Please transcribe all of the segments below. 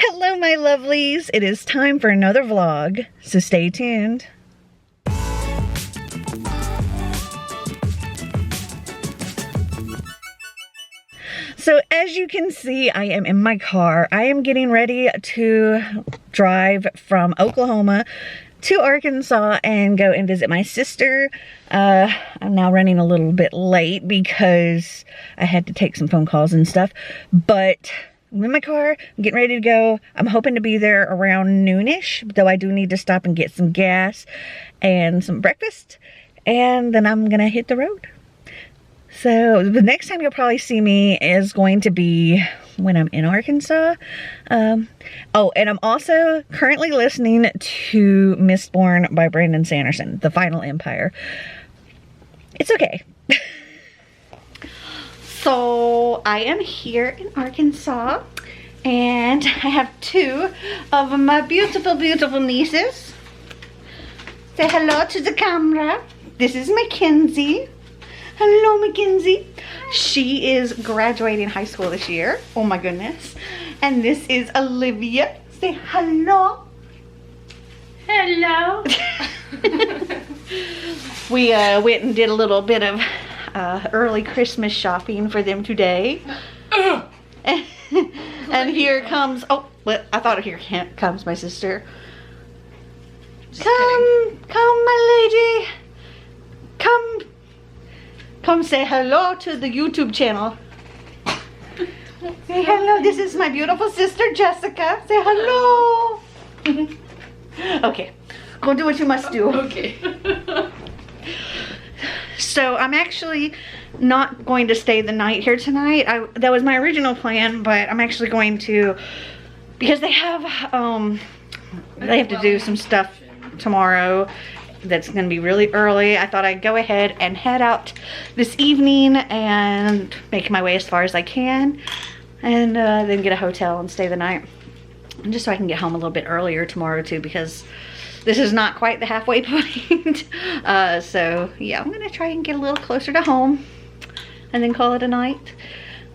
Hello my lovelies, it is time for another vlog, so stay tuned. So as you can see, I am in my car. I am getting ready to drive from Oklahoma to Arkansas and go and visit my sister. I'm now running a little bit late because I had to take some phone calls and stuff, but I'm in my car, I'm getting ready to go. I'm hoping to be there around noonish, though I do need to stop and get some gas and some breakfast, and then I'm gonna hit the road. So the next time you'll probably see me is going to be when I'm in Arkansas. Oh, and I'm also currently listening to Mistborn by Brandon Sanderson, The Final Empire. It's okay. So I am here in Arkansas and I have two of my beautiful, beautiful nieces. Say hello to the camera. This is Mackenzie. Hello, Mackenzie. She is graduating high school this year. Oh my goodness. And this is Olivia. Say hello. Hello. We went and did a little bit of early Christmas shopping for them today. And here comes, oh, well, I thought here comes my sister. Come, my lady. Come say hello to the YouTube channel. Say hello, this is my beautiful sister, Jessica. Say hello. Okay, go do what you must do. Okay. So I'm actually not going to stay the night here tonight. That was my original plan, but I'm actually going to, because they have to do some stuff tomorrow that's going to be really early. I thought I'd go ahead and head out this evening and make my way as far as I can, and then get a hotel and stay the night, and just so I can get home a little bit earlier tomorrow too, because this is not quite the halfway point. So yeah, I'm gonna try and get a little closer to home and then call it a night.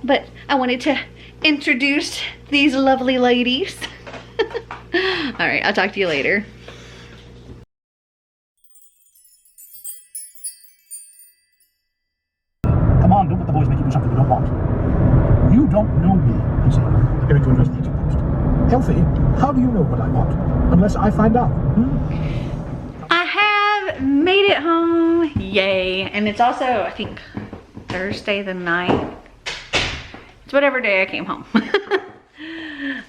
But I wanted to introduce these lovely ladies. All right, I'll talk to you later. Come on, don't let the boys make you do something you don't want. You don't know me, he said, appearing to address the exit post. Healthy, how do you know what I want? Unless I find out. I have made it home, yay. And it's also, I think, Thursday the night. It's whatever day I came home. So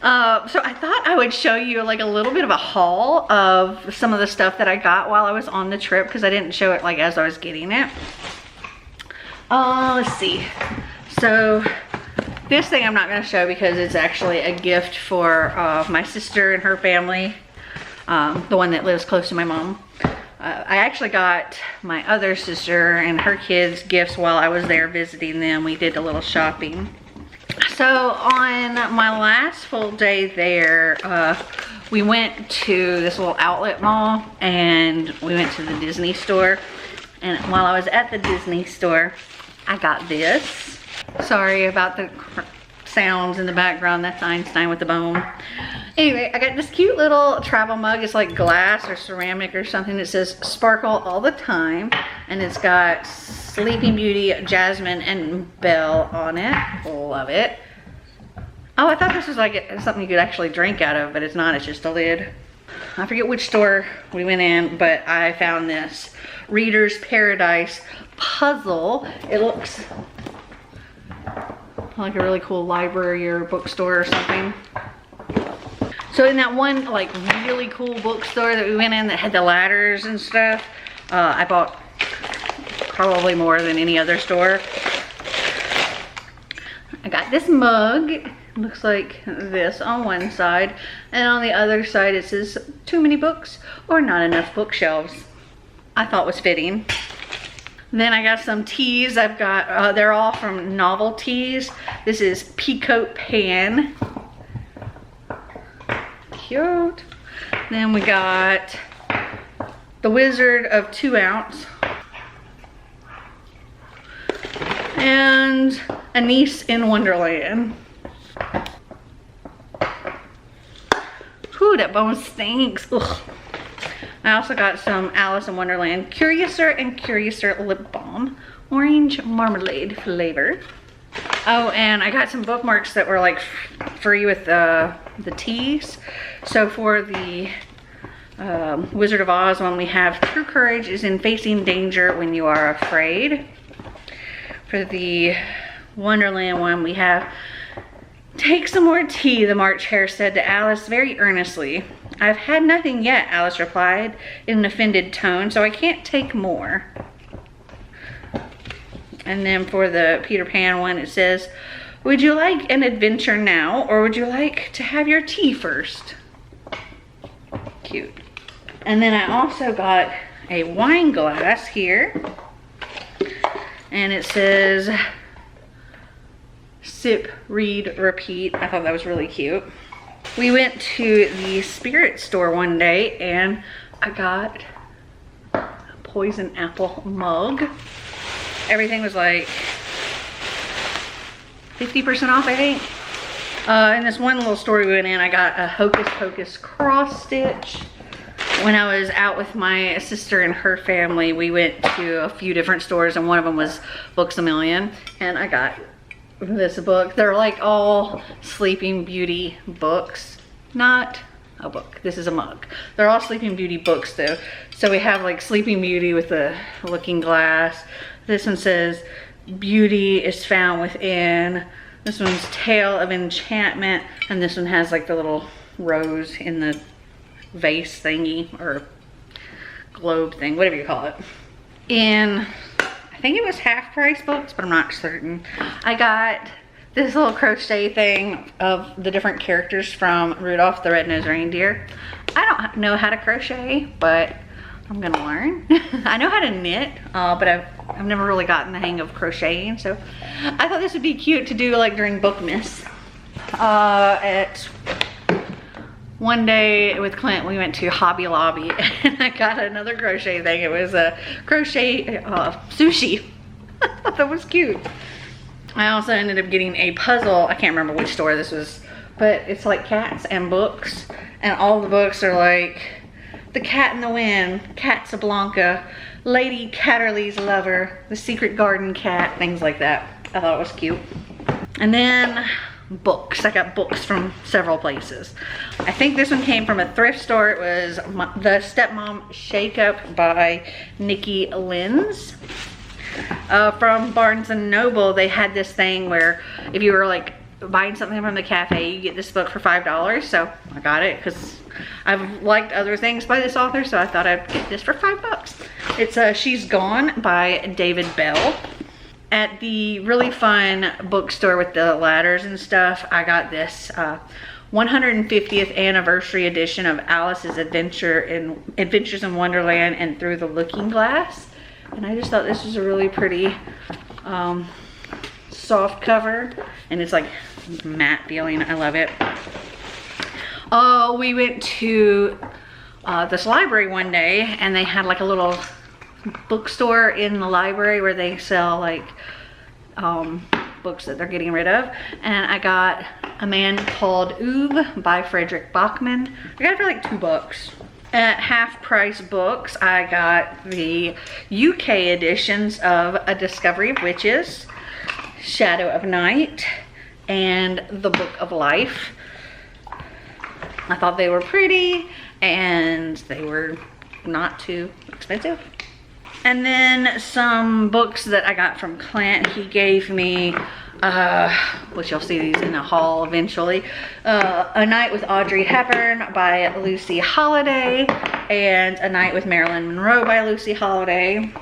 I thought I would show you like a little bit of a haul of some of the stuff that I got while I was on the trip, because I didn't show it like as I was getting it. Let's see. So this thing I'm not going to show because it's actually a gift for my sister and her family, the one that lives close to my mom. I actually got my other sister and her kids gifts while I was there visiting them. We did a little shopping. So on my last full day there, we went to this little outlet mall and we went to the Disney store. And while I was at the Disney store, I got this. Sorry about the sounds in the background. That's Einstein with the bone. Anyway, I got this cute little travel mug. It's like glass or ceramic or something. It says sparkle all the time. And it's got Sleeping Beauty, Jasmine, and Belle on it. Love it. Oh, I thought this was like something you could actually drink out of, but it's not. It's just a lid. I forget which store we went in, but I found this Reader's Paradise puzzle. It looks like a really cool library or bookstore or something. So in that one like really cool bookstore that we went in that had the ladders and stuff, I bought probably more than any other store. I got this mug. It looks like this on one side, and on the other side it says too many books or not enough bookshelves. I thought was fitting. Then I got some teas. I've got, they're all from Novelties. This is Peacoat Pan. Cute. Then we got The Wizard of 2 Ounce. And A Niece in Wonderland. Ooh, that bone stinks. Ugh. I also got some Alice in Wonderland Curiouser and Curiouser lip balm, orange marmalade flavor. Oh, and I got some bookmarks that were like free with the teas. So for the Wizard of Oz one, we have true courage is in facing danger when you are afraid. For the Wonderland one, we have take some more tea, the March Hare said to Alice very earnestly. I've had nothing yet, Alice replied in an offended tone, so I can't take more. And then for the Peter Pan one, it says, would you like an adventure now, or would you like to have your tea first? Cute. And then I also got a wine glass here. And it says, sip, read, repeat. I thought that was really cute. We went to the spirit store one day and I got a poison apple mug. Everything was like 50% off, I think. In this one little store we went in, I got a Hocus Pocus cross stitch. When I was out with my sister and her family, we went to a few different stores and one of them was Books A Million. And I got this book. They're like all Sleeping Beauty books. Not a book. This is a mug. They're all Sleeping Beauty books though. So we have like Sleeping Beauty with the looking glass. This one says, beauty is found within. This one's Tale of Enchantment. And this one has like the little rose in the vase thingy or globe thing, whatever you call it. In, I think it was half price books, but I'm not certain. I got this little crochet thing of the different characters from Rudolph the Red-Nosed Reindeer. I don't know how to crochet, but I'm gonna learn. I know how to knit, but I've never really gotten the hang of crocheting, so I thought this would be cute to do like during Bookmas. At one day with Clint, we went to Hobby Lobby and I got another crochet thing. It was a crochet sushi. I thought that was cute. I also ended up getting a puzzle. I can't remember which store this was, but it's like cats and books. And all the books are like The Cat in the Wind, Casablanca, Lady Catterley's Lover, The Secret Garden Cat, things like that. I thought it was cute. And then books. I got books from several places. I think this one came from a thrift store. It was The Stepmom Shake Up by Nikki Lenz. From Barnes and Noble, they had this thing where if you were like buying something from the cafe, you get this book for $5. So I got it because I've liked other things by this author, so I thought I'd get this for $5. It's She's Gone by David Bell. At the really fun bookstore with the ladders and stuff, I got this 150th anniversary edition of Alice's Adventures in Wonderland and Through the Looking Glass. And I just thought this was a really pretty soft cover, and it's like matte feeling. I love it. Oh, we went to this library one day and they had like a little bookstore in the library where they sell like books that they're getting rid of, and I got A Man Called Ove by Frederick Bachman. I got it for like $2. At Half Price Books, I got the UK editions of A Discovery of Witches, Shadow of Night, and The Book of Life. I thought they were pretty and they were not too expensive. And then some books that I got from Clint. He gave me, which you'll see these in a haul eventually, A Night with Audrey Hepburn by Lucy Holiday and A Night with Marilyn Monroe by Lucy Holiday.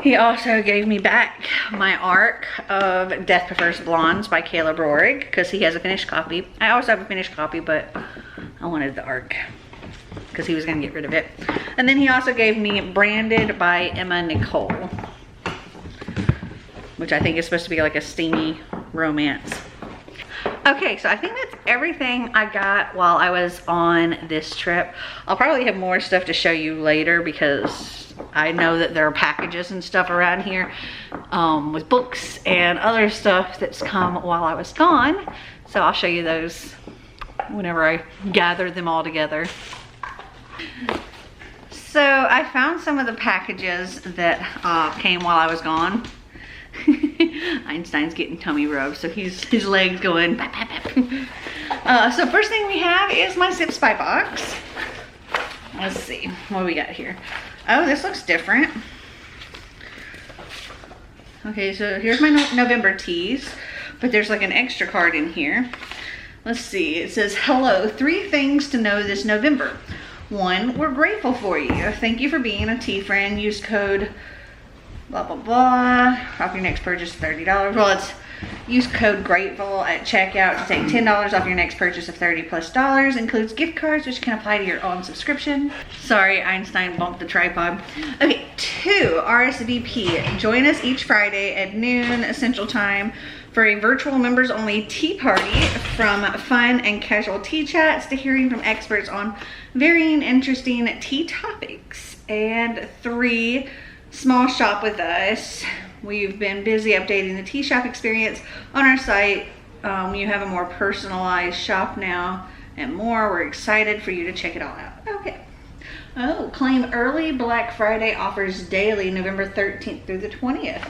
He also gave me back my ARC of Death Prefers Blondes by Caleb Rorig because he has a finished copy. I also have a finished copy, but I wanted the ARC because he was going to get rid of it. And then he also gave me Branded by Emma Nicole, which I think is supposed to be like a steamy romance. Okay, so I think that's everything I got while I was on this trip. I'll probably have more stuff to show you later because I know that there are packages and stuff around here with books and other stuff that's come while I was gone. So I'll show you those whenever I gather them all together. So I found some of the packages that came while I was gone. Einstein's getting tummy rubs, so his legs going bap, bap, bap. So first thing we have is my Sipsby box. Let's see, what do we got here? Oh, this looks different. Okay, so here's my November teas, but there's like an extra card in here. Let's see, it says, hello, 3 things to know this November. 1, we're grateful for you. Thank you for being a tea friend. Use code blah, blah, blah. Off your next purchase, $30. Well, it's use code GRATEFUL at checkout to take $10 off your next purchase of $30+. Includes gift cards, which can apply to your own subscription. Sorry, Einstein bumped the tripod. Okay, 2, RSVP. Join us each Friday at noon Central Time for a virtual members only tea party, from fun and casual tea chats to hearing from experts on varying interesting tea topics. And 3, small shop with us. We've been busy updating the tea shop experience on our site. You have a more personalized shop now and more. We're excited for you to check it all out. Okay. Oh, claim early Black Friday offers daily, November 13th through the 20th.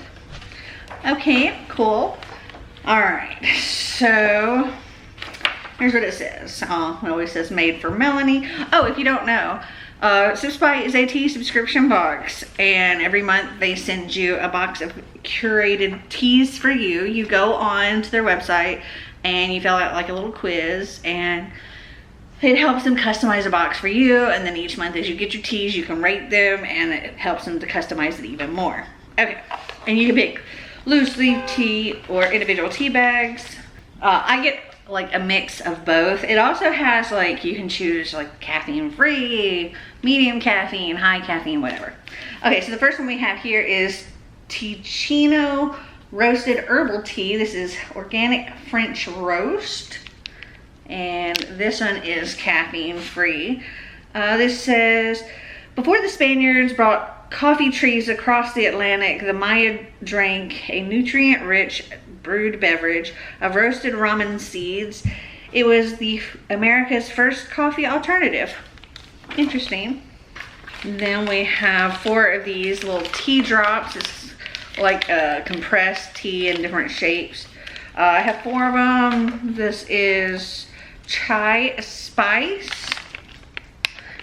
Okay, cool. All right, so here's what it says. It always says made for Melanie. Oh, if you don't know, Sipsby is a tea subscription box, and every month they send you a box of curated teas for you. You go on to their website and you fill out like a little quiz, and it helps them customize a box for you. And then each month as you get your teas, you can rate them, and it helps them to customize it even more. Okay, and you can pick loose leaf tea or individual tea bags. I get like a mix of both. It also has like, you can choose like caffeine free, medium caffeine, high caffeine, whatever. Okay, so the first one we have here is Ticino roasted herbal tea. This is organic French roast, and this one is caffeine free. This says, before the Spaniards brought coffee trees across the Atlantic, the Maya drank a nutrient-rich brewed beverage of roasted ramen seeds. It was the America's first coffee alternative. Interesting. Then we have 4 of these little tea drops. It's like a compressed tea in different shapes. I have 4 of them. This is chai spice.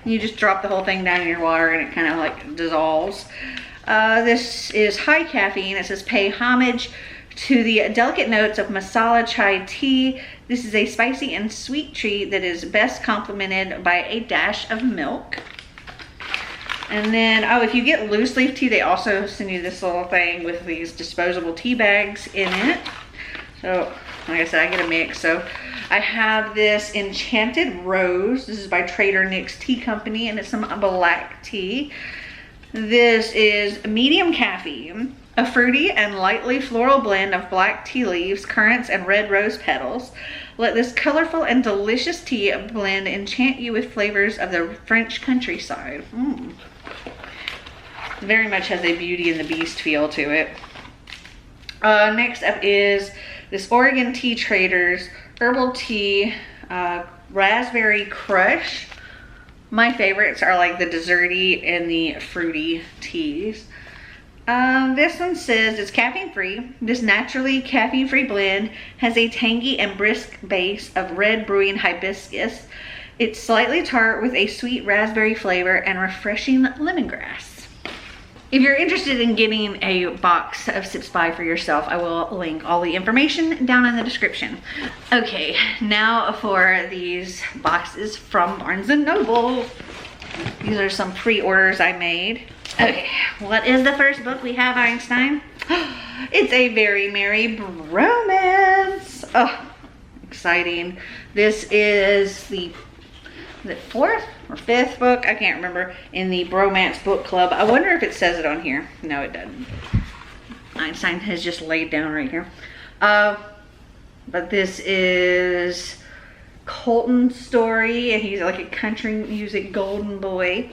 You just drop the whole thing down in your water and it kind of like dissolves. This is high caffeine. It says pay homage to the delicate notes of masala chai tea. This is a spicy and sweet treat that is best complemented by a dash of milk. And then, oh, if you get loose leaf tea, they also send you this little thing with these disposable tea bags in it. So, like I said, I get a mix. So I have this Enchanted Rose. This is by Trader Nick's Tea Company, and it's some black tea. This is medium caffeine, a fruity and lightly floral blend of black tea leaves, currants, and red rose petals. Let this colorful and delicious tea blend enchant you with flavors of the French countryside. Very much has a Beauty and the Beast feel to it. Next up is this Oregon Tea Traders herbal tea, raspberry crush. My favorites are like the desserty and the fruity teas. This one says it's caffeine free. This naturally caffeine free blend has a tangy and brisk base of red brewing hibiscus. It's slightly tart with a sweet raspberry flavor and refreshing lemongrass. If you're interested in getting a box of Sipsby for yourself, I will link all the information down in the description. Okay, now for these boxes from Barnes & Noble. These are some pre-orders I made. Okay, what is the first book we have, Einstein? It's A Very Merry Bromance. Oh, exciting. This is the 4th or 5th book, I can't remember, in the Bromance book club. I wonder if it says it on here. No, it doesn't. Einstein has just laid down right here. But this is Colton's story, and he's like a country music golden boy,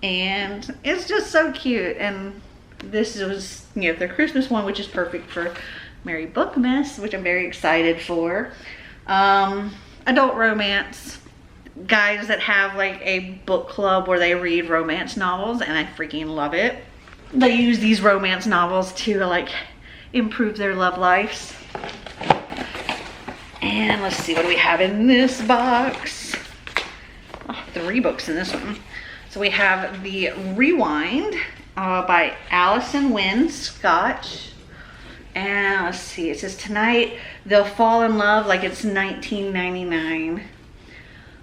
and it's just so cute. And this was, you know, their Christmas one, which is perfect for Merry Bookmas, which I'm very excited for. adult romance guys that have like a book club where they read romance novels, and I freaking love it. They use these romance novels to like improve their love lives. And let's see, what do we have in this box? Oh, 3 books in this one. So we have the Rewind by Allison Wynne Scotch. And let's see, it says tonight they'll fall in love like it's 1999.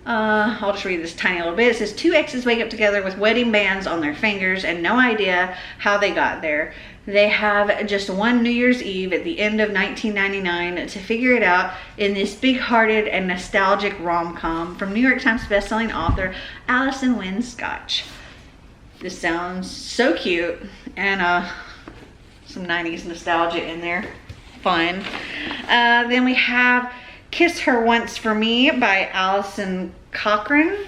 I'll just read this tiny little bit. It says 2 exes wake up together with wedding bands on their fingers and no idea how they got there. They have just one New Year's Eve at the end of 1999 to figure it out in this big-hearted and nostalgic rom-com from New York Times bestselling author Allison Wynne Scotch. This sounds so cute, and some 90s nostalgia in there. Fun. Then we have Kiss Her Once for Me by Allison Cochran.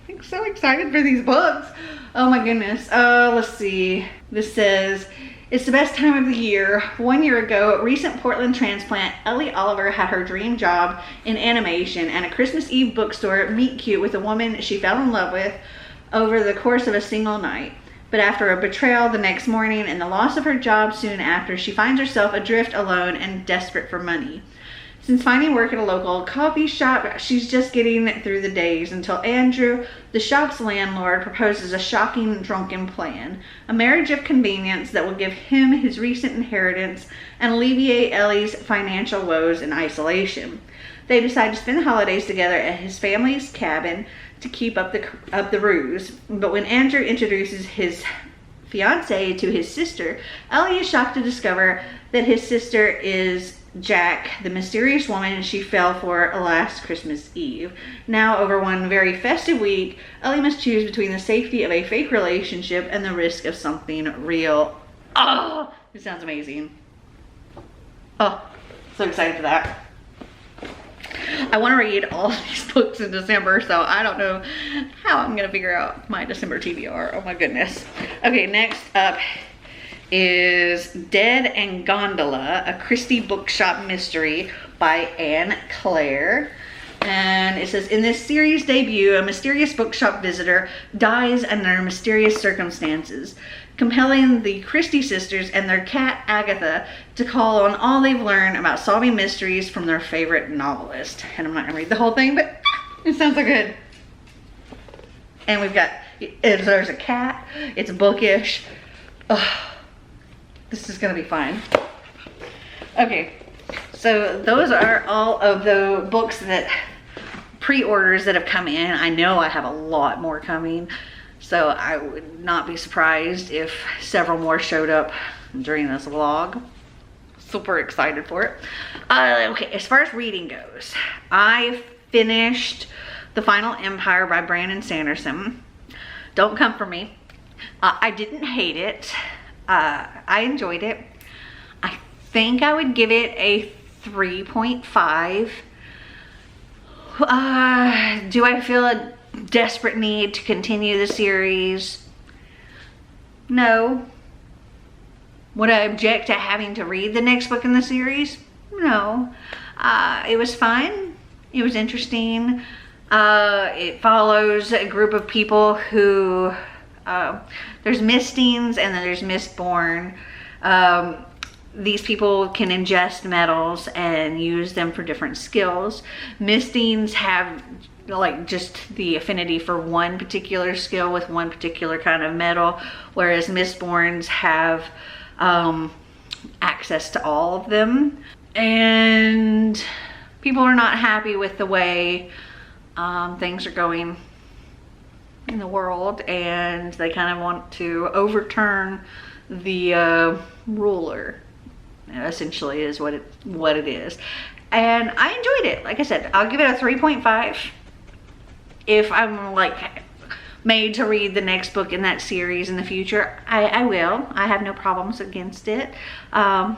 I'm so excited for these books. Oh my goodness. Let's see. This says, it's the best time of the year. 1 year ago, recent Portland transplant Ellie Oliver had her dream job in animation and a Christmas Eve bookstore meet cute with a woman she fell in love with over the course of a single night. But after a betrayal the next morning and the loss of her job soon after, she finds herself adrift alone and desperate for money. Since finding work at a local coffee shop, she's just getting through the days until Andrew, the shop's landlord, proposes a shocking drunken plan. A marriage of convenience that will give him his recent inheritance and alleviate Ellie's financial woes and isolation. They decide to spend the holidays together at his family's cabin to keep up the ruse. But when Andrew introduces his fiancée to his sister, Ellie is shocked to discover that his sister is Jack, the mysterious woman she fell for last Christmas Eve. Now, over one very festive week, Ellie must choose between the safety of a fake relationship and the risk of something real. Oh, it sounds amazing. Oh, so excited for that. I want to read all of these books in December, so I don't know how I'm going to figure out my December TBR. Oh my goodness. Okay, next up is Dead and Gondola, a Christie Bookshop mystery by Anne Claire. And it says, in this series debut, a mysterious bookshop visitor dies under mysterious circumstances, compelling the Christie sisters and their cat Agatha to call on all they've learned about solving mysteries from their favorite novelist. And I'm not gonna read the whole thing, but it sounds so good. And we've got, there's a cat, it's bookish. Oh, this is gonna be fun. Okay, so those are all of the books that pre-orders that have come in. I know I have a lot more coming, so I would not be surprised if several more showed up during this vlog. Super excited for it. Okay, as far as reading goes, I finished The Final Empire by Brandon Sanderson. Don't come for me. I didn't hate it. I enjoyed it. I think I would give it a 3.5. Do I feel a desperate need to continue the series? No. Would I object to having to read the next book in the series? No. It was fun. It was interesting. It follows a group of people who, there's Mistings and then there's Mistborn. These people can ingest metals and use them for different skills. Mistings have like just the affinity for one particular skill with one particular kind of metal, whereas Mistborns have access to all of them. And people are not happy with the way things are going in the world, and they kind of want to overturn the ruler, essentially, is what it is. And I enjoyed it. Like I said, I'll give it a 3.5. If I'm like made to read the next book in that series in the future, I will. I have no problems against it. I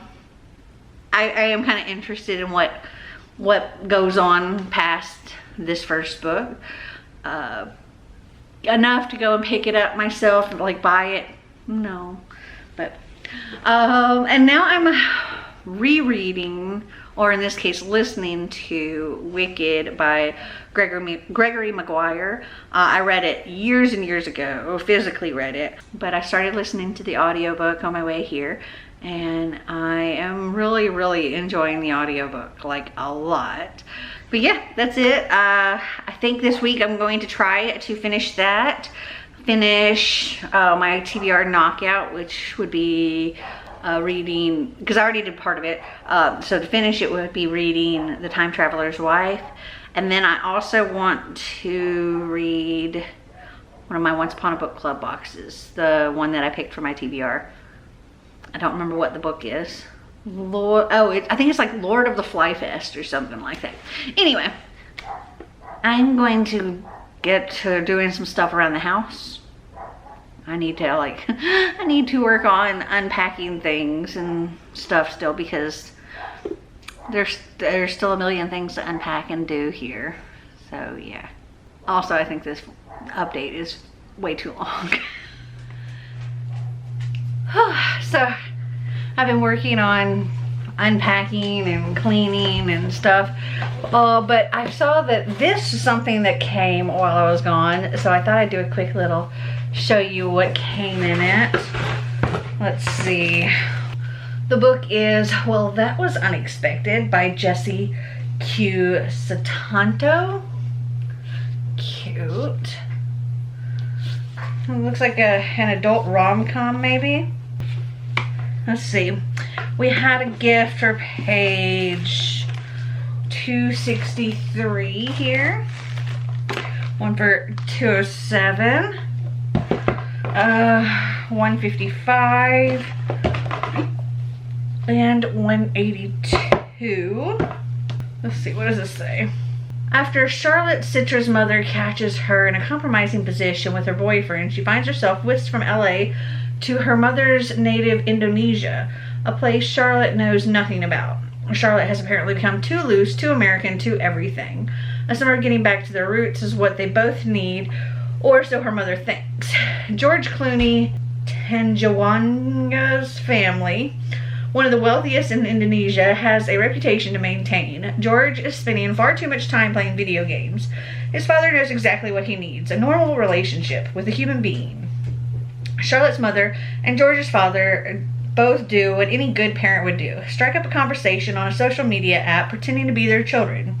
am kind of interested in what goes on past this first book. Enough to go and pick it up myself, like buy it, no. But and now I'm rereading or in this case, listening to Wicked by Gregory Maguire. I read it years and years ago, physically read it, but I started listening to the audiobook on my way here, and I am really, really enjoying the audiobook, like a lot. But yeah, that's it. I think this week I'm going to try to finish that. Finish my TBR knockout, which would be reading, because I already did part of it. So to finish it would be reading The Time Traveler's Wife. And then I also want to read one of my Once Upon a Book Club boxes, the one that I picked for my TBR. I don't remember what the book is. I think it's like Lord of the Fly Fest or something like that. Anyway, I'm going to get to doing some stuff around the house. I need to work on unpacking things and stuff still, because there's still a million things to unpack and do here. So yeah. Also, I think this update is way too long. So I've been working on unpacking and cleaning and stuff, but I saw that this is something that came while I was gone, so I thought I'd do a quick little show you what came in it. Let's see. The book is Well, That Was Unexpected by Jessie Q. Satanto. Cute. It looks like an adult rom-com maybe. Let's see. We had a gift for page 263 here. One for 207. 155. And 182. Let's see, what does this say? After Charlotte Citra's mother catches her in a compromising position with her boyfriend, she finds herself whisked from LA to her mother's native Indonesia, a place Charlotte knows nothing about. Charlotte has apparently become too loose, too American, too everything. A summer of getting back to their roots is what they both need, or so her mother thinks. George Clooney Tanjawanga's family, one of the wealthiest in Indonesia, has a reputation to maintain. George is spending far too much time playing video games. His father knows exactly what he needs, a normal relationship with a human being. Charlotte's mother and George's father both do what any good parent would do: strike up a conversation on a social media app pretending to be their children.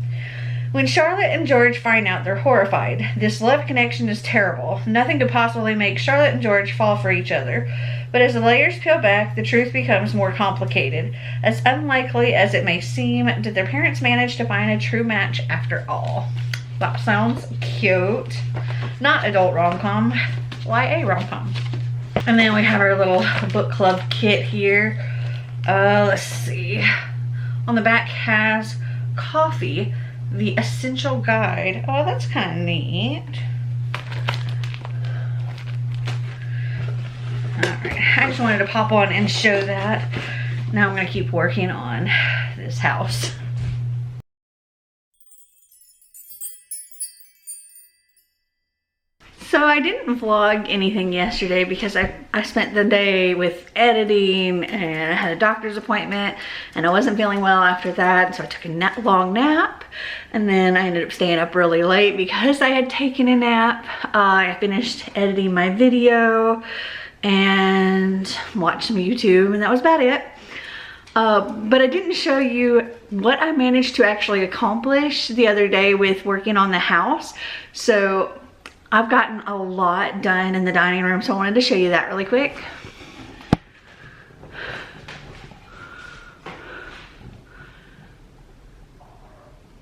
When Charlotte and George find out, they're horrified. This love connection is terrible. Nothing could possibly make Charlotte and George fall for each other. But as the layers peel back, the truth becomes more complicated. As unlikely as it may seem, did their parents manage to find a true match after all? That sounds cute. Not adult rom-com, YA rom-com. And then we have our little book club kit here. Let's see. On the back has Coffee, the Essential Guide. Oh, that's kind of neat. Alright, I just wanted to pop on and show that. Now I'm going to keep working on this house. So I didn't vlog anything yesterday because I spent the day with editing, and I had a doctor's appointment and I wasn't feeling well after that, so I took a long nap, and then I ended up staying up really late because I had taken a nap. I finished editing my video and watched some YouTube, and that was about it. But I didn't show you what I managed to actually accomplish the other day with working on the house. So I've gotten a lot done in the dining room, so I wanted to show you that really quick.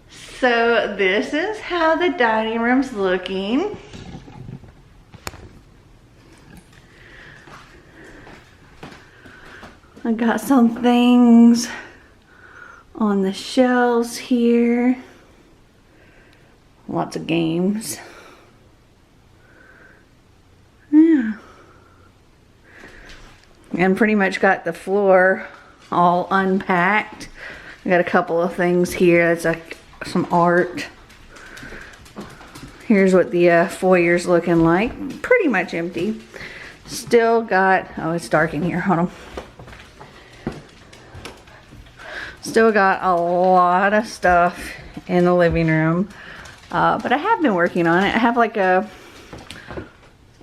So this is how the dining room's looking. I got some things on the shelves here. Lots of games. Yeah. And pretty much got the floor all unpacked. I got a couple of things here. That's like some art. Here's what the foyer's looking like. Pretty much empty. Still got, oh, it's dark in here. Hold on. Still got a lot of stuff in the living room, but I have been working on it. I have like a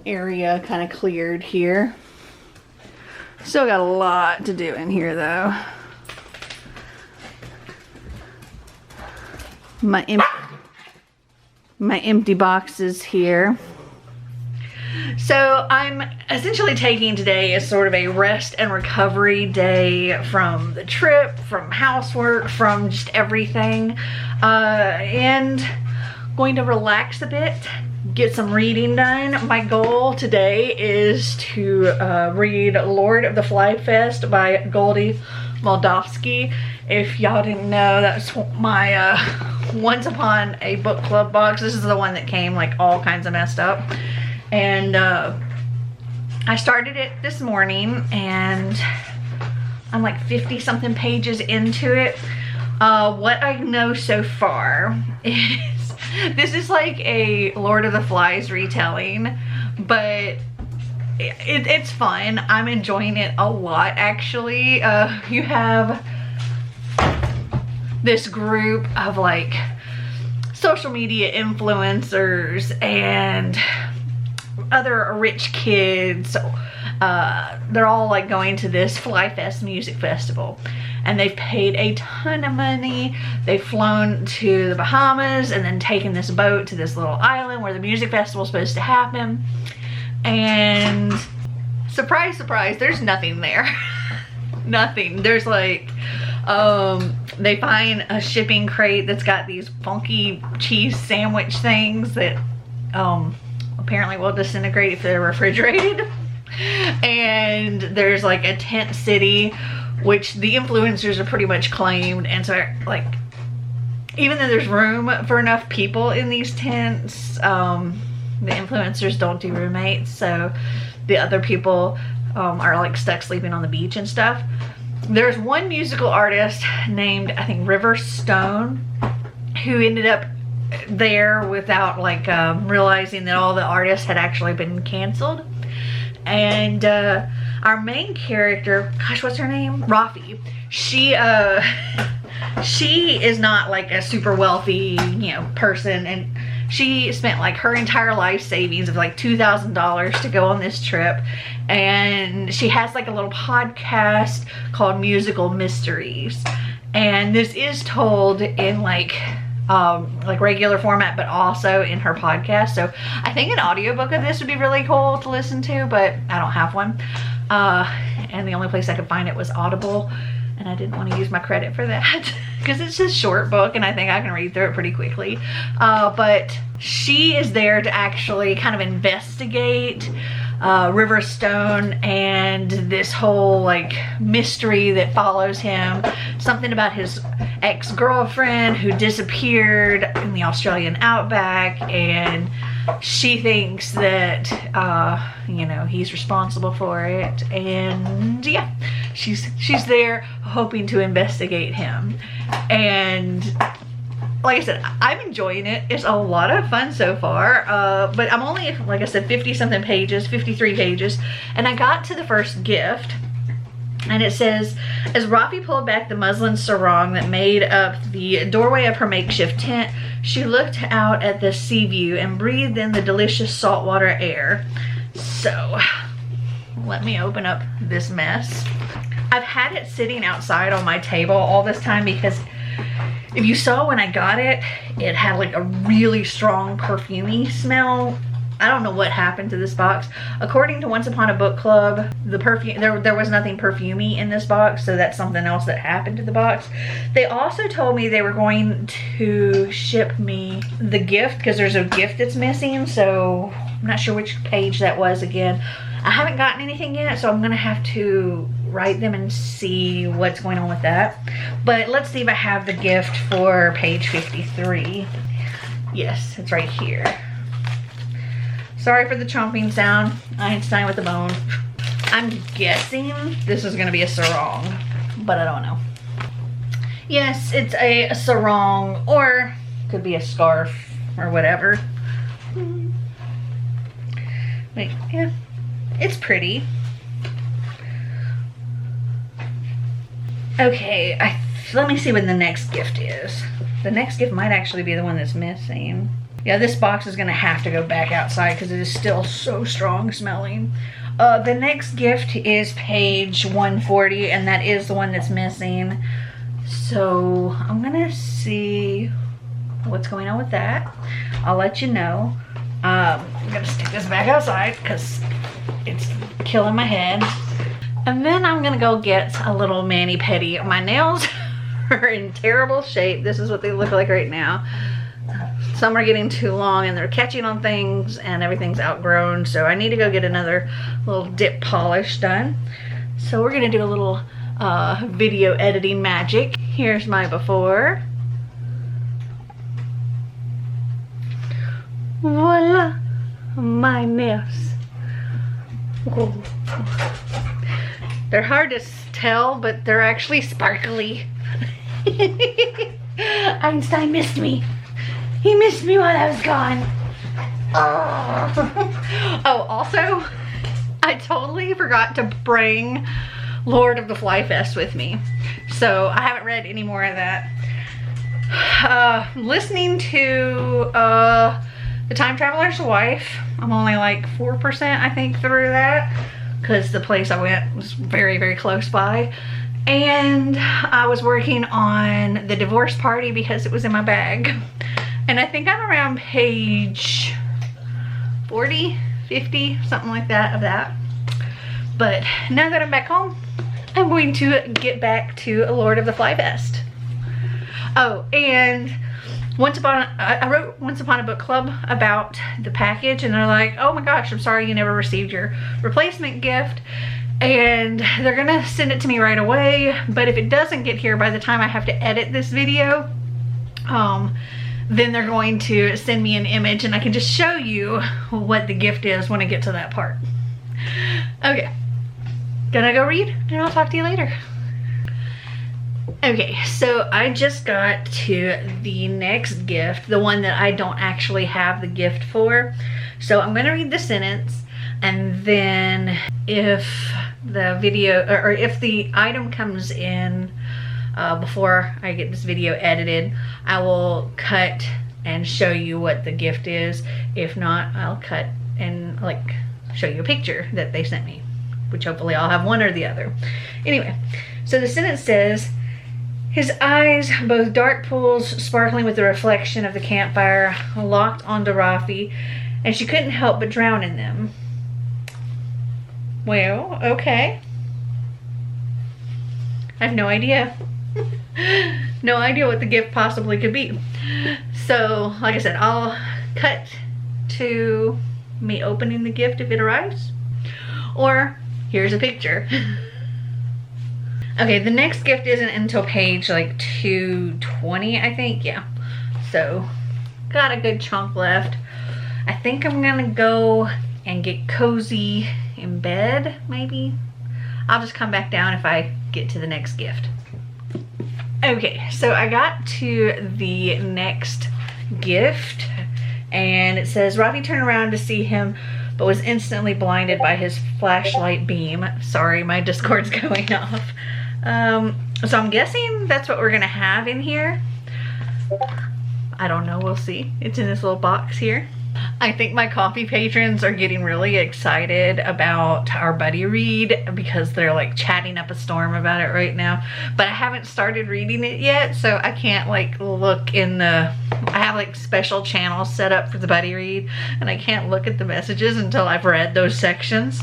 area kind of cleared here. Still got a lot to do in here though. My empty boxes here. So I'm essentially taking today as sort of a rest and recovery day from the trip, from housework, from just everything, and going to relax a bit, get some reading done. My goal today is to read Lord of the Fly Fest by Goldie Moldavsky. If y'all didn't know, that's my Once Upon a Book Club box. This is the one that came like all kinds of messed up. And I started it this morning and I'm like 50 something pages into it. What I know so far is this is like a Lord of the Flies retelling, but it's fun. I'm enjoying it a lot actually. You have this group of like social media influencers and other rich kids. They're all like going to this Fly Fest music festival and they've paid a ton of money. They've flown to the Bahamas and then taken this boat to this little island where the music festival is supposed to happen. And surprise, surprise, there's nothing there. Nothing. There's like they find a shipping crate that's got these funky cheese sandwich things that apparently will disintegrate if they're refrigerated. And there's like a tent city, which the influencers are pretty much claimed. And so like, even though there's room for enough people in these tents, the influencers don't do roommates. So the other people are like stuck sleeping on the beach and stuff. There's one musical artist named, I think, River Stone, who ended up there without like realizing that all the artists had actually been canceled. And our main character, gosh, what's her name? Rafi. She is not like a super wealthy, you know, person, and she spent like her entire life savings of like $2,000 to go on this trip. And she has like a little podcast called Musical Mysteries, and this is told in like regular format, but also in her podcast. So I think an audiobook of this would be really cool to listen to, but I don't have one. And the only place I could find it was Audible, and I didn't want to use my credit for that because it's a short book and I think I can read through it pretty quickly. But she is there to actually kind of investigate River Stone and this whole like mystery that follows him. Something about his ex-girlfriend who disappeared in the Australian outback, and she thinks that you know, he's responsible for it. And yeah, she's there hoping to investigate him. And like I said, I'm enjoying it. It's a lot of fun so far, but I'm only, like I said, 50 something pages, 53 pages, and I got to the first gift. And it says, as Rafi pulled back the muslin sarong that made up the doorway of her makeshift tent, she looked out at the sea view and breathed in the delicious saltwater air. So, let me open up this mess. I've had it sitting outside on my table all this time because if you saw when I got it, it had like a really strong perfumey smell. I don't know what happened to this box. According to Once Upon a Book Club, the perfume, there was nothing perfumey in this box, so that's something else that happened to the box. They also told me they were going to ship me the gift because there's a gift that's missing, so I'm not sure which page that was again. I haven't gotten anything yet, so I'm gonna have to write them and see what's going on with that. But let's see if I have the gift for page 53. Yes, it's right here. Sorry for the chomping sound. Einstein with a bone. I'm guessing this is gonna be a sarong, but I don't know. Yes, it's a sarong, or could be a scarf or whatever. Wait, yeah, it's pretty. Okay, let me see when the next gift is. The next gift might actually be the one that's missing. Yeah, this box is gonna have to go back outside because it is still so strong smelling. The next gift is page 140, and that is the one that's missing. So I'm gonna see what's going on with that. I'll let you know. I'm gonna stick this back outside because it's killing my head. And then I'm gonna go get a little mani-pedi. My nails are in terrible shape. This is what they look like right now. Some are getting too long and they're catching on things and everything's outgrown. So I need to go get another little dip polish done. So we're gonna do a little video editing magic. Here's my before. Voila, my nails. Whoa. They're hard to tell, but they're actually sparkly. Einstein missed me. He missed me while I was gone. Oh, also, I totally forgot to bring Lord of the Fly Fest with me. So I haven't read any more of that. Listening to The Time Traveler's Wife. I'm only like 4%, I think, through that, because the place I went was very, very close by. And I was working on The Divorce Party because it was in my bag. And I think I'm around page 40, 50, something like that of that. But now that I'm back home, I'm going to get back to Lord of the Fly Fest. Oh, and I wrote Once Upon a Book Club about the package, and they're like, oh my gosh, I'm sorry you never received your replacement gift. And they're gonna send it to me right away, but if it doesn't get here by the time I have to edit this video, then they're going to send me an image and I can just show you what the gift is when I get to that part. Okay, gonna go read and I'll talk to you later. Okay, so I just got to the next gift, the one that I don't actually have the gift for. So I'm gonna read the sentence, and then if the video, or if the item comes in before I get this video edited, I will cut and show you what the gift is. If not, I'll cut and like show you a picture that they sent me, which hopefully I'll have one or the other. Anyway, so the sentence says, his eyes, both dark pools sparkling with the reflection of the campfire, locked onto Rafi, and she couldn't help but drown in them. Well, okay. I have no idea. No idea what the gift possibly could be. So, like I said, I'll cut to me opening the gift if it arrives. Or, here's a picture. Okay, the next gift isn't until page like 220, I think. Yeah. So, got a good chunk left. I think I'm gonna go and get cozy in bed, maybe. I'll just come back down if I get to the next gift. Okay, so I got to the next gift, and it says, Rafi turned around to see him, but was instantly blinded by his flashlight beam. Sorry, my Discord's going off. So I'm guessing that's what we're gonna have in here. I don't know, we'll see. It's in this little box here. I think my coffee patrons are getting really excited about our buddy read because they're like chatting up a storm about it right now. But I haven't started reading it yet, so I can't like look in the, I have like special channels set up for the buddy read, and I can't look at the messages until I've read those sections.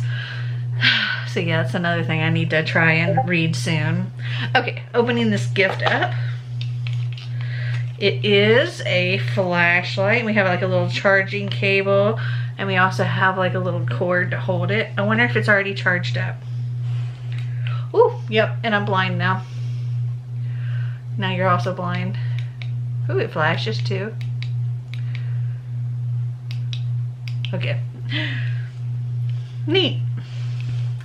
So yeah, that's another thing I need to try and read soon. Okay, opening this gift up. It is a flashlight. We have like a little charging cable, and we also have like a little cord to hold it. I wonder if it's already charged up. Ooh, yep, and I'm blind now. Now you're also blind. Ooh, it flashes too. Okay. Neat.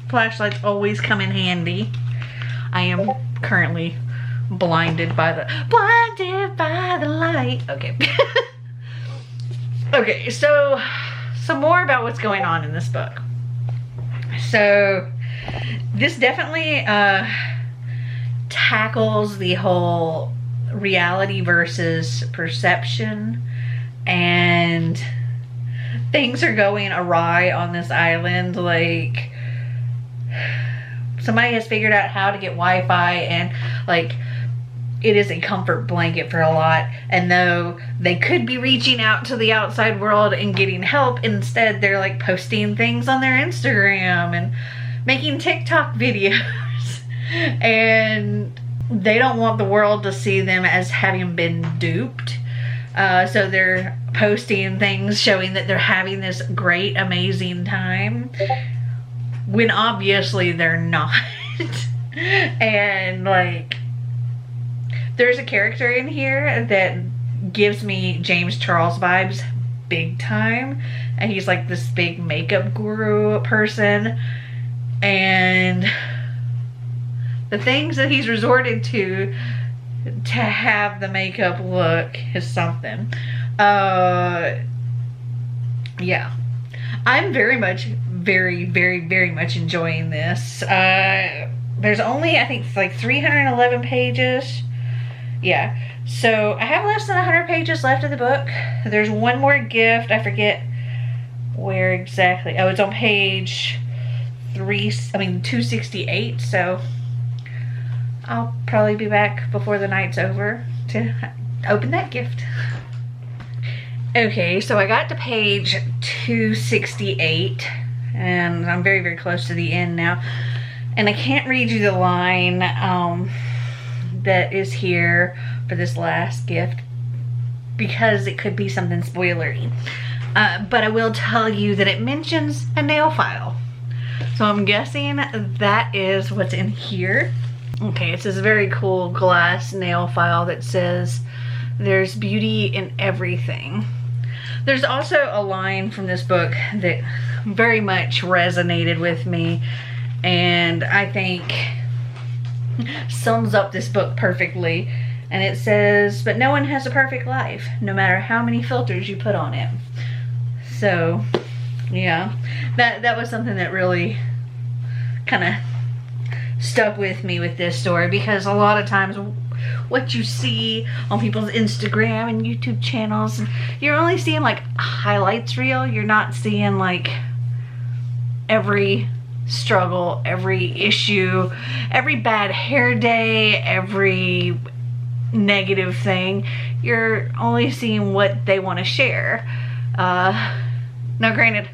Flashlights always come in handy. I am currently blinded by the light. Okay. Okay, so some more about what's going on in this book. So this definitely tackles the whole reality versus perception, and things are going awry on this island. Like, somebody has figured out how to get Wi-Fi, and like, it is a comfort blanket for a lot. And though they could be reaching out to the outside world and getting help, instead they're like posting things on their Instagram and making TikTok videos. And they don't want the world to see them as having been duped. So they're posting things showing that they're having this great, amazing time, when obviously they're not. And like, there's a character in here that gives me James Charles vibes big time. And he's like this big makeup guru person. And the things that he's resorted to have the makeup look is something. Yeah. I'm very much enjoying this. There's only, I think, like 311 pages. Yeah. So I have less than 100 pages left of the book. There's one more gift. I forget where exactly. Oh, it's on page 268. So I'll probably be back before the night's over to open that gift. Okay, so I got to page 268, and I'm very close to the end now. And I can't read you the line that is here for this last gift, because it could be something spoilery. But I will tell you that it mentions a nail file. So I'm guessing that is what's in here. Okay, it's this very cool glass nail file that says, "There's beauty in everything." There's also a line from this book that very much resonated with me, and I think sums up this book perfectly. And it says, "But no one has a perfect life, no matter how many filters you put on it." So, yeah, that was something that really kind of stuck with me with this story, because a lot of times what you see on people's Instagram and YouTube channels, you're only seeing like a highlights reel. You're not seeing like every struggle, every issue, every bad hair day, every negative thing. You're only seeing what they want to share. Now granted,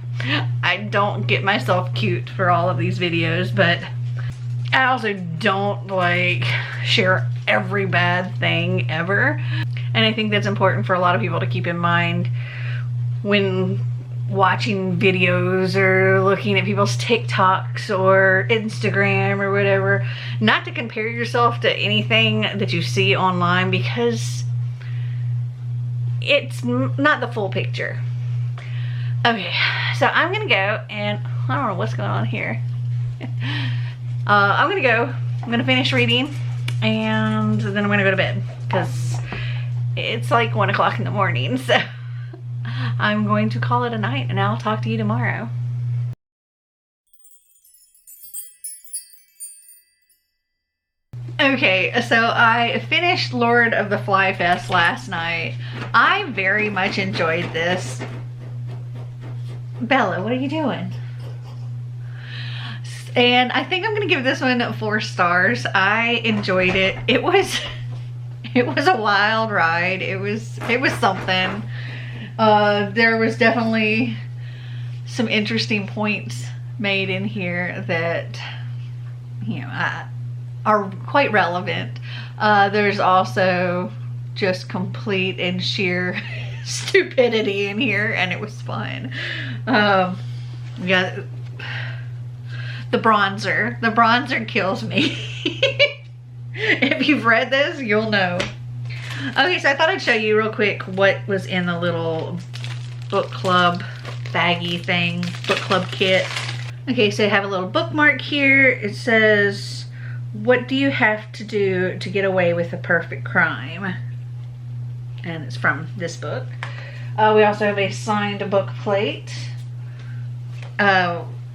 I don't get myself cute for all of these videos, but I also don't like share every bad thing ever. And I think that's important for a lot of people to keep in mind when watching videos or looking at people's TikToks or Instagram or whatever. Not to compare yourself to anything that you see online, because it's not the full picture. Okay, so I'm gonna go, and I don't know what's going on here. I'm gonna go, I'm gonna finish reading, and then I'm gonna go to bed, because it's like 1 o'clock in the morning. So I'm going to call it a night, and I'll talk to you tomorrow. Okay, so I finished Lord of the Fly Fest last night. I very much enjoyed this. Bella, what are you doing? And I think I'm gonna give this one 4 stars. I enjoyed it. It was a wild ride. It was something. There was definitely some interesting points made in here that, you know, are quite relevant. There's also just complete and sheer stupidity in here, and it was fun. Yeah, the bronzer kills me. If you've read this, you'll know. Okay, so I thought I'd show you real quick what was in the little book club baggie thing, book club kit. Okay, so I have a little bookmark here. It says, "What do you have to do to get away with a perfect crime?" And it's from this book. We also have a signed book plate.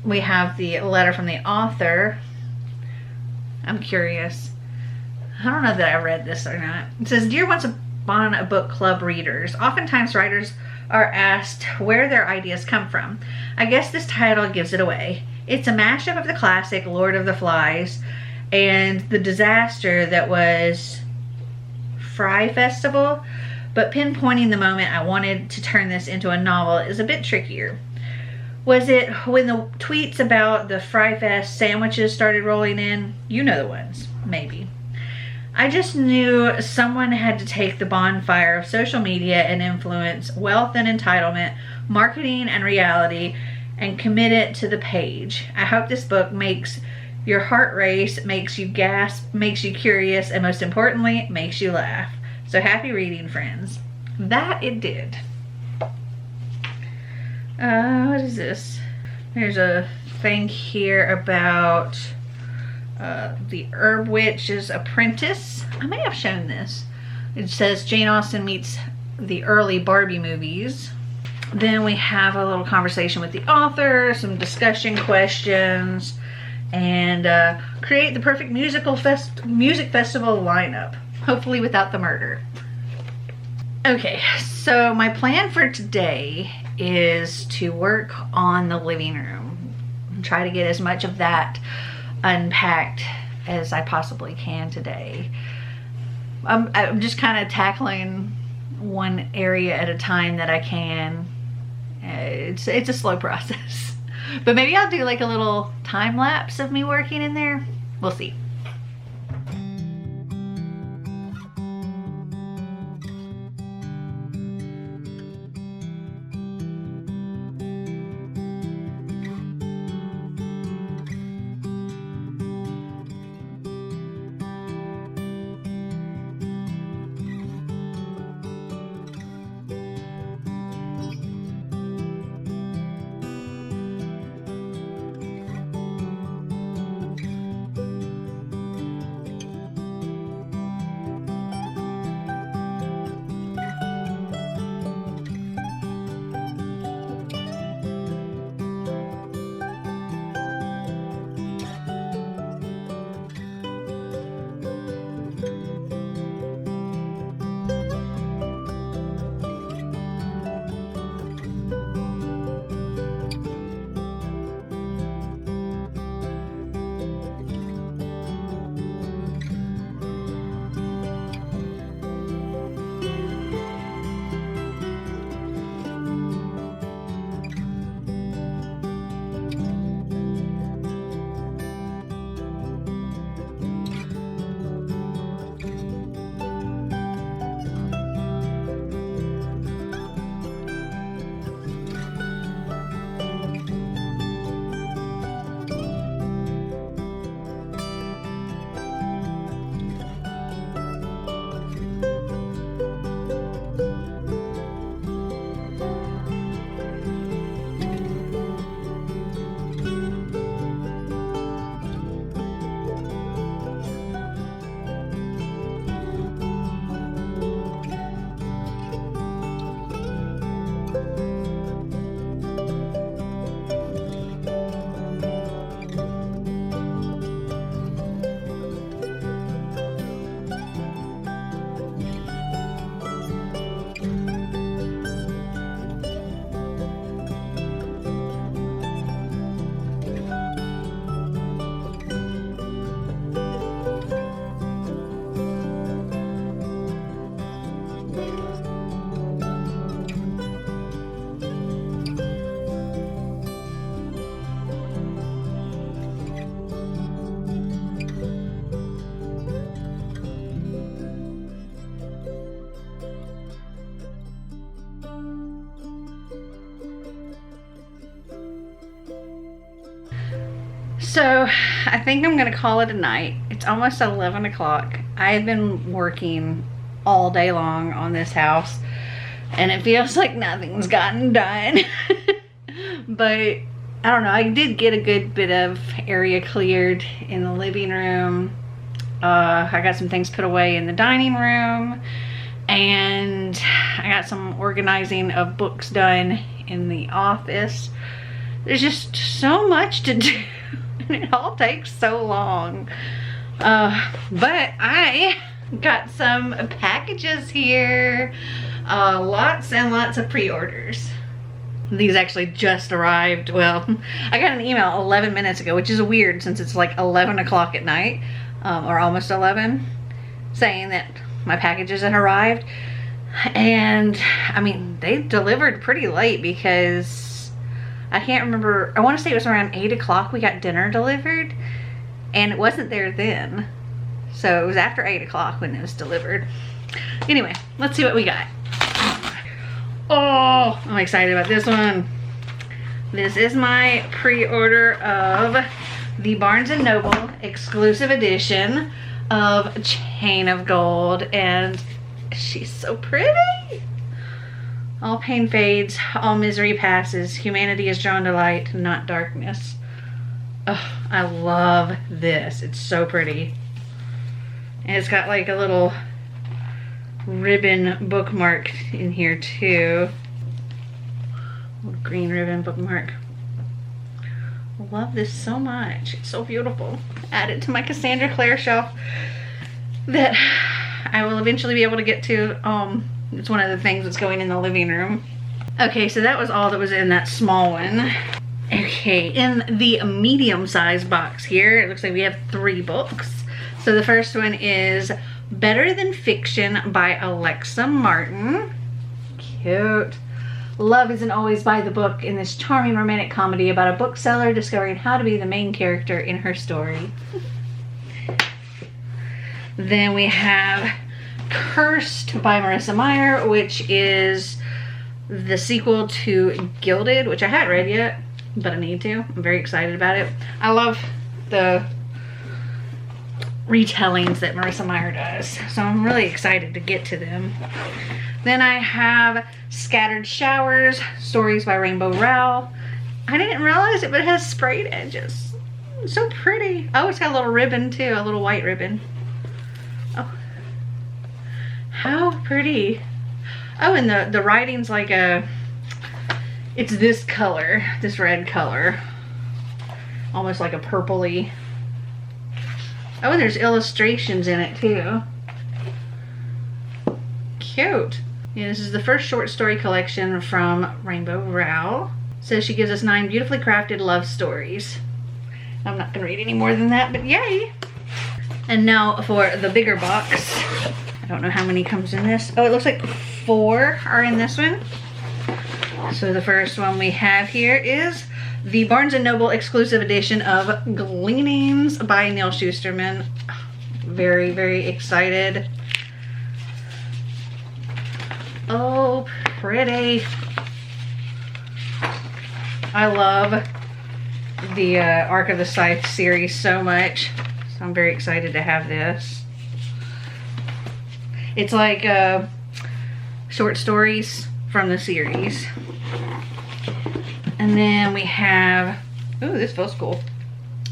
We have the letter from the author. I'm curious. I don't know that I read this or not. It says, Dear Once Upon a Book Club readers, oftentimes writers are asked where their ideas come from. I guess this title gives it away. It's a mashup of the classic Lord of the Flies and the disaster that was Fry Festival, but pinpointing the moment I wanted to turn this into a novel is a bit trickier. Was it when the tweets about the Fry Fest sandwiches started rolling in? You know the ones, maybe. I just knew someone had to take the bonfire of social media and influence, wealth and entitlement, marketing and reality, and commit it to the page. I hope this book makes your heart race, makes you gasp, makes you curious, and most importantly, makes you laugh. So happy reading, friends. That it did. What is this? There's a thing here about the Herb Witch's Apprentice. I may have shown this. It says Jane Austen meets the early Barbie movies. Then we have a little conversation with the author, some discussion questions, and create the perfect music festival lineup, hopefully without the murder. Okay, so my plan for today is to work on the living room and try to get as much of that unpacked as I possibly can today. I'm just kind of tackling one area at a time that I can. It's a slow process, but maybe I'll do like a little time lapse of me working in there. We'll see. So I think I'm gonna call it a night. It's almost 11 o'clock. I've been working all day long on this house and it feels like nothing's gotten done. But I don't know, I did get a good bit of area cleared in the living room. I got some things put away in the dining room, and I got some organizing of books done in the office. There's just so much to do. It all takes so long. But I got some packages here. Lots and lots of pre-orders. These actually just arrived. Well, I got an email 11 minutes ago, which is weird since it's like 11 o'clock at night, or almost 11, saying that my packages had arrived. And I mean, they delivered pretty late because I can't remember. I want to say it was around 8 o'clock we got dinner delivered, and it wasn't there then. So it was after 8 o'clock when it was delivered. Anyway, let's see what we got. Oh, I'm excited about this one. This is my pre-order of the Barnes & Noble exclusive edition of Chain of Gold, and she's so pretty. All pain fades, all misery passes, humanity is drawn to light, not darkness. Oh, I love this. It's so pretty. And it's got like a little ribbon bookmark in here too. Little green ribbon bookmark. I love this so much. It's so beautiful. Add it to my Cassandra Clare shelf that I will eventually be able to get to. It's one of the things that's going in the living room. Okay, so that was all that was in that small one. Okay, in the medium-sized box here, it looks like we have 3 books. So the first one is Better Than Fiction by Alexa Martin. Cute. Love isn't always by the book in this charming romantic comedy about a bookseller discovering how to be the main character in her story. Then we have Cursed by Marissa Meyer, which is the sequel to Gilded, which I haven't read yet, but I need to. I'm very excited about it. I love the retellings that Marissa Meyer does, so I'm really excited to get to them. Then I have Scattered Showers, Stories by Rainbow Rowell. I didn't realize it, but it has sprayed edges. It's so pretty. Oh, it's got a little ribbon too, a little white ribbon. Oh, how pretty. Oh, and the writing's like it's this color, this red color. Almost like a purpley. Oh, and there's illustrations in it too. Cute. Yeah, this is the first short story collection from Rainbow Rowell. So she gives us 9 beautifully crafted love stories. I'm not gonna read any more than that, but yay! And now for the bigger box. I don't know how many comes in this. Oh, it looks like 4 are in this one. So the first one we have here is the Barnes & Noble exclusive edition of Gleanings by Neil Shusterman. Very, very excited. Oh, pretty. I love the Arc of the Scythe series so much. So I'm very excited to have this. It's like short stories from the series. And then we have, ooh, this feels cool.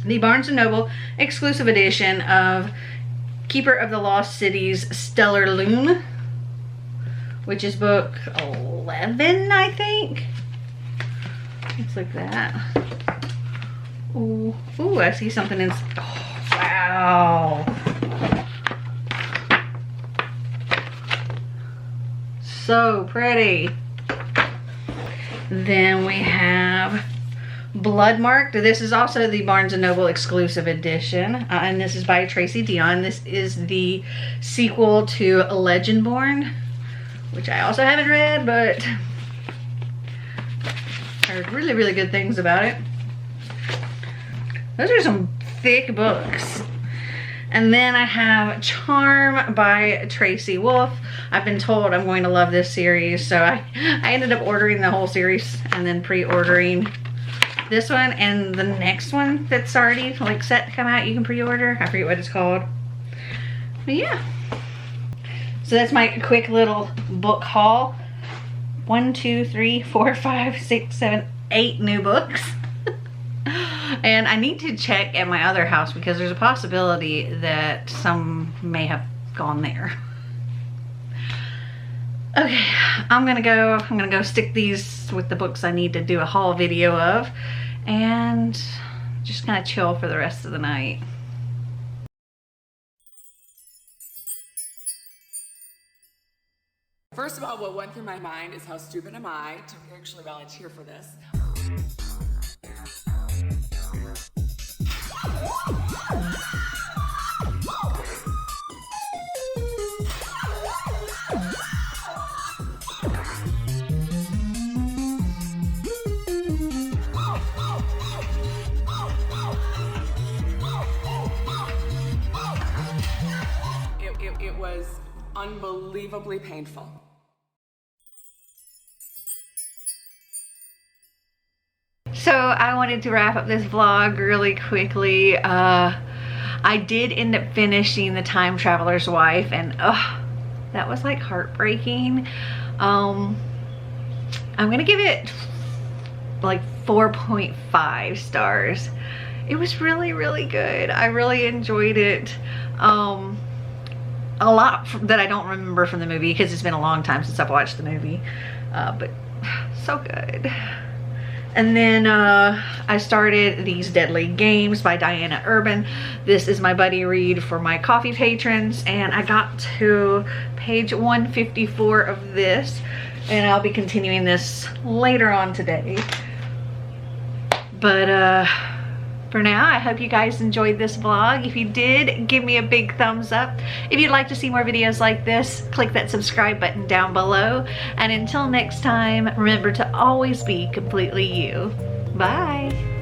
The Barnes & Noble exclusive edition of Keeper of the Lost Cities Stellar Loon, which is book 11, I think. Looks like that. Ooh, ooh, I see something in, oh, wow. So pretty. Then we have Bloodmarked. This is also the Barnes & Noble exclusive edition, and this is by Tracy Dion. This is the sequel to Legendborn, which I also haven't read, but I heard really, really good things about it. Those are some thick books. And then I have Charm by Tracy Wolf. I've been told I'm going to love this series, so I ended up ordering the whole series and then pre-ordering this one and the next one that's already like set to come out. You can pre-order. I forget what it's called. But yeah. So that's my quick little book haul. 1, 2, 3, 4, 5, 6, 7, 8 new books. And I need to check at my other house because there's a possibility that some may have gone there. Okay, I'm gonna go stick these with the books I need to do a haul video of, and just gonna chill for the rest of the night. First of all, what went through my mind is how stupid am I to actually volunteer for this. It was unbelievably painful. So I wanted to wrap up this vlog really quickly. I did end up finishing The Time Traveler's Wife, and that was like heartbreaking. I'm gonna give it like 4.5 stars. It was really, really good. I really enjoyed it. A lot that I don't remember from the movie because it's been a long time since I've watched the movie, but so good. And then I started These Deadly Games by Diana Urban. This is my buddy read for my coffee patrons, and I got to page 154 of this, and I'll be continuing this later on today. But for now, I hope you guys enjoyed this vlog. If you did, give me a big thumbs up. If you'd like to see more videos like this, click that subscribe button down below. And until next time, remember to always be completely you. Bye.